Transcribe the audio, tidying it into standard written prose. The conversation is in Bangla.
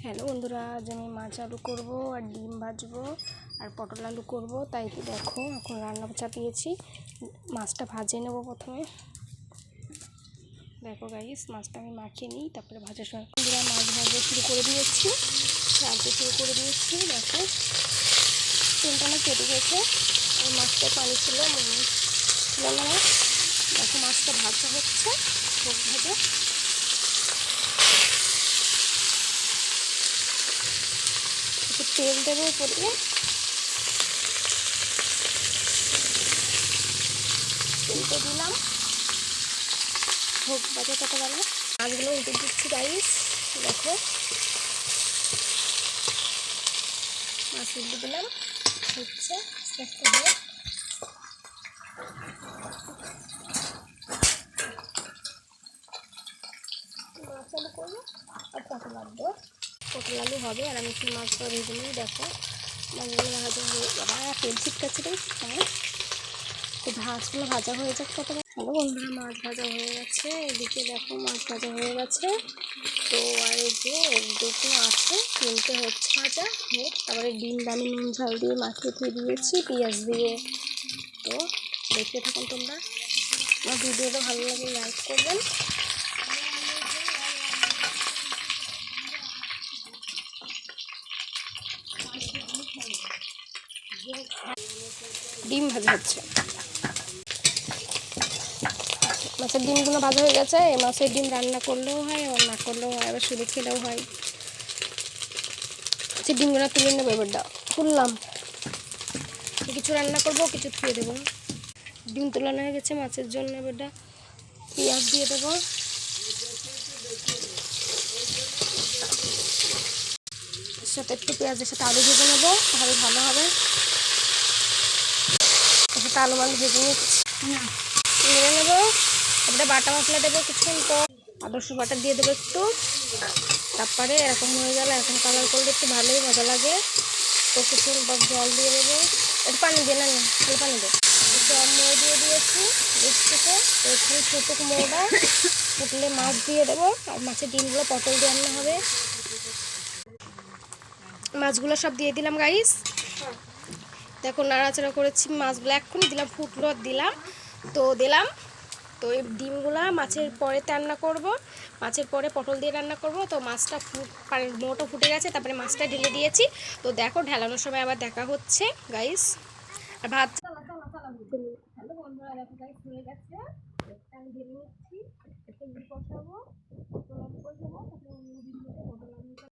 হ্যালো বন্ধুরা, আজ আমি মাছ আলু করবো আর ডিম ভাজবো আর পটল আলু করবো। তাই তো দেখো এখন রান্না চাপিয়েছি। মাছটা ভাজিয়ে নেবো প্রথমে। দেখো গাইস, মাছটা আমি মাখিয়ে নিই, তারপরে ভাজার সময় বন্ধুরা মাছ ভাজা শুরু করে দিয়েছি, রাঁধতে শুরু করে দিয়েছি। দেখো তেলটা না কেটে গেছে, আর মাছটায় পানি ছিল ছিল না। দেখো মাছটা ভাজা হচ্ছে, খুব ভাজা। তেল দেবো উপরে, তেলটা দিলাম, হোক বাজে কত গেল। মাছগুলো উল্টে দিচ্ছি গাইস। দেখো মাছ উল্টে দিলাম, হচ্ছে আস্তে হয়ে। মাছ আলু করবো আর পটল আলু, পটল আলু হবে। আর আমি একটু মাছটা ভেজে নিই। দেখো মাছগুলো ভাজা হয়ে তেল ছিটকাচ্ছে রে আমার। তো মাছগুলো ভাজা হয়ে যাক কত। হ্যালো বন্ধুরা, মাছ ভাজা হয়ে গেছে। এদিকে দেখো মাছ ভাজা হয়ে গেছে। তো আর এই যে এদিকে আছে, তিনটে হচ্ছে ভাজা হোক। তারপরে ডিম দামি নুন ঝাল দিয়ে মাখিয়ে দিয়ে দিয়েছি, পেঁয়াজ দিয়ে। তো দেখতে থাকুন তোমরা। আমার ভিডিওটা ভালো লাগলে লাইক করবেন। ডিম ভাজা হচ্ছে, মাছের ডিমগুলো ভাজা হয়ে গেছে। এই মাছের ডিম রান্না করলেও হয়, আবার না করলেও হয়, আবার শুধু খেলেও হয়। আচ্ছা, ডিমগুলো তুলে নেবো। এবারটা খুললাম, কিছু রান্না করবো, কিছু ধুয়ে দেবো। ডিম তোলানো হয়ে গেছে মাছের জন্য। এবারটা পেঁয়াজ দিয়ে দেবো, সাথে একটু পেঁয়াজের সাথে আলু ভেজে নেবো, তাহলে ভালো হবে। সাথে আলু মালু ভেজে নিয়ে নেবো। এবারে বাটা মশলা দেবো কিছুক্ষণ পর, আদর্শ বাটা দিয়ে দেবো একটু। তারপরে এরকম হয়ে গেলে, এখন কালার করলে একটু ভালোই মজা লাগে। তো কিছুক্ষণ পর জল দিয়ে দেবো, একটু পানি দিয়ে না, তাহলে পানি দেবো। একটু মোড় দিয়ে দিয়েছি থেকে। তো এখানে ফুটুক মোড়টা, ফুটলে মাছ দিয়ে দেবো। আর মাছের ডিমগুলো পটল দিয়ে রান্না হবে। মাছগুলো সব দিয়ে দিলাম গাইস। দেখো নাড়াচাড়া করেছি, মাছগুলো এক্ষুনি দিলাম, ফুটলো দিলাম। তো এই ডিমগুলা মাছের পরে রান্না করব, মাছের পরে পটল দিয়ে রান্না করব। তো মাছটা মোটা ফুটে গেছে, তারপরে মাছটা ঢেলে দিয়েছি। তো দেখো ঢেলানোর সময় আবার দেখা হচ্ছে গাইস। আর ভাত হ্যালো বন্ধুরা, দেখো গাইস হয়ে গেছে। আমি ঢেলে নিচ্ছি, বসাবো।